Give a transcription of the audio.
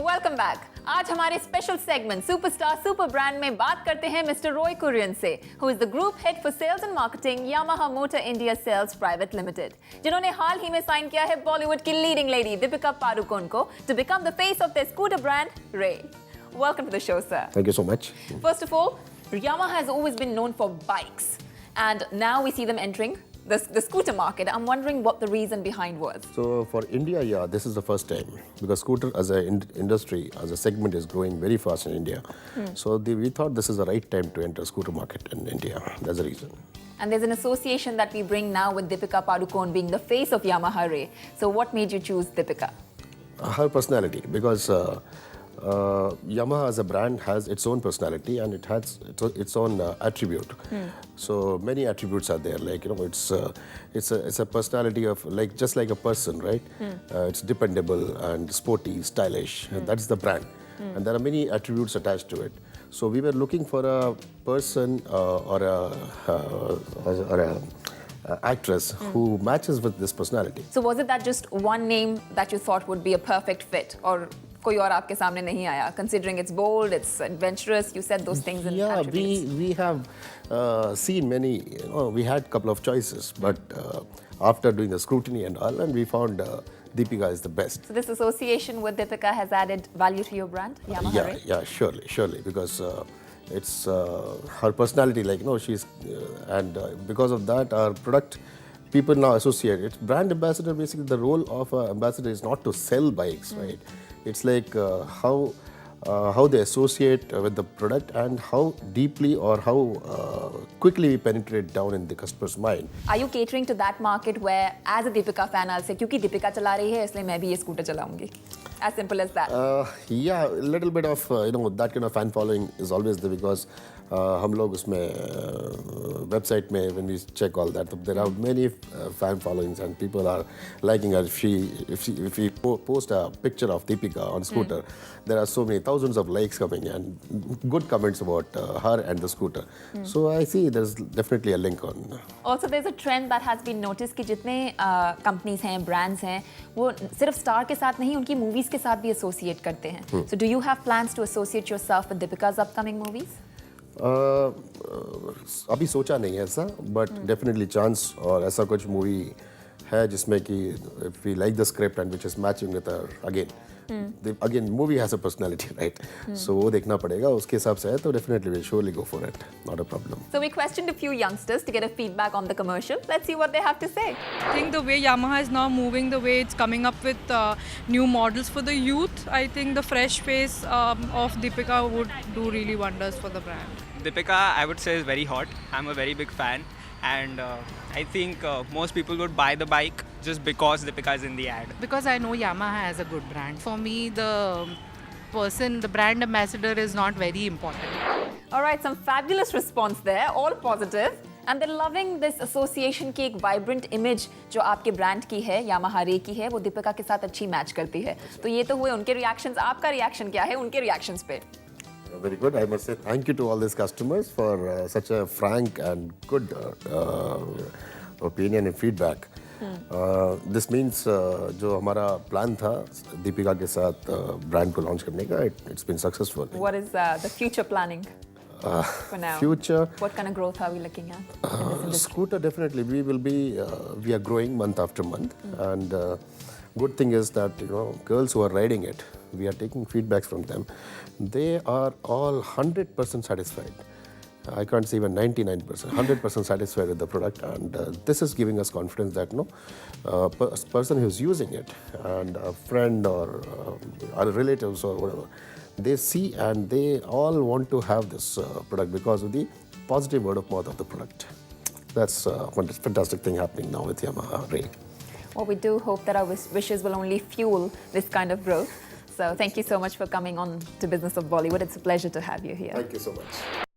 Welcome back. आज हमारे special segment superstar super brand में बात करते हैं मिस्टर रॉय कुरियन से, who is the group head for sales and marketing Yamaha motor India sales private limited, जिन्होंने हाल ही में साइन किया है बॉलीवुड की लीडिंग लेडी दीपिका पादुकोण को to become the face of the scooter brand Ray. Welcome to the show, sir. Thank you so much. First of all, Yamaha has always been known for bikes, and now we see them entering the scooter market. I'm wondering what the reason behind was. So for India, yeah, this is the first time because scooter as an industry, as a segment is growing very fast in India. So we thought this is the right time to enter scooter market in India. That's the reason. And there's an association that we bring now with Deepika Padukone being the face of Yamaha Ray. So what made you choose Deepika? Her personality, because Yamaha as a brand has its own personality and it has its own attribute. So many attributes are there. Like it's a personality of just like a person, right? It's dependable and sporty, stylish. That's the brand, and there are many attributes attached to it. So we were looking for a person or a actress who matches with this personality. So was it that just one name that you thought would be a perfect fit, or कोई और आपके सामने नहीं आया? Considering it's bold, it's adventurous, you said those things in attributes. Yeah, we have seen many. We had a couple of choices, but after doing the scrutiny and all, and we found Deepika is the best. So this association with Deepika has added value to your brand, Yamaha Ray? Yeah, surely, because it's her personality. She's and because of that, our product. People now associate it. Brand ambassador, basically, the role of an ambassador is not to sell bikes, right? It's like how they associate with the product and how deeply or how quickly we penetrate down in the customer's mind. Are you catering to that market where, as a Deepika fan, I'll say, क्योंकि Deepika चला रही है, इसलिए मैं भी ये scooter चलाऊंगी? As simple as that. Yeah, a little bit of that kind of fan following is always there because हम लोग उसमें website में when we check all that, there are many fan followings and people are liking her. If we post a picture of Deepika on scooter, there are so many thousands of likes coming and good comments about her and the scooter. So I see there's definitely a link on. Also, there's a trend that has been noticed कि जितने companies हैं, brands हैं, वो सिर्फ star के साथ नहीं, उनकी movies के साथ भी associate करते हैं. So do you have plans to associate yourself with Deepika's upcoming movies? अभी सोचा नहीं है ऐसा, but definitely chance और ऐसा कुछ मूवी है जिसमें कि if we like the script and which is matching with her again movie has a personality, right? So वो देखना पड़ेगा, उसके हिसाब से है तो definitely we'll surely go for it, not a problem. So we questioned a few youngsters to get a feedback on the commercial. Let's see what they have to say. I think the way Yamaha is now moving, the way it's coming up with new models for the youth, I think the fresh face of Deepika would do really wonders for the brand. Deepika, I would say, is very hot. I'm a very big fan, and I think most people would buy the bike just because Deepika is in the ad. Because I know Yamaha has a good brand. For me, the brand ambassador is not very important. All right, some fabulous response there, all positive. And they're loving this association की एक vibrant image जो आपके brand की है, Yamaha Ray की है, वो दीपिका के साथ अच्छी match करती है. तो ये तो हुए उनके reactions. आपका reaction क्या है उनके reactions पे? Very good. I must say thank you to all these customers for such a frank and good opinion and feedback. This means जो हमारा plan था दीपिका के साथ brand को launch करने का, it's been successful. What is the future planning for now? Future. What kind of growth are we looking at in this industry? Scooter, definitely. We are growing month after month, and good thing is that girls who are riding it, we are taking feedbacks from them. They are all 100% satisfied. I can't say even 99%, 100% satisfied with the product, and this is giving us confidence that a person who's using it and a friend or our relatives or whatever, they see and they all want to have this product because of the positive word of mouth of the product. That's one fantastic thing happening now with Yamaha Ray. Well, we do hope that our wishes will only fuel this kind of growth. So thank you so much for coming on to Business of Bollywood. It's a pleasure to have you here. Thank you so much.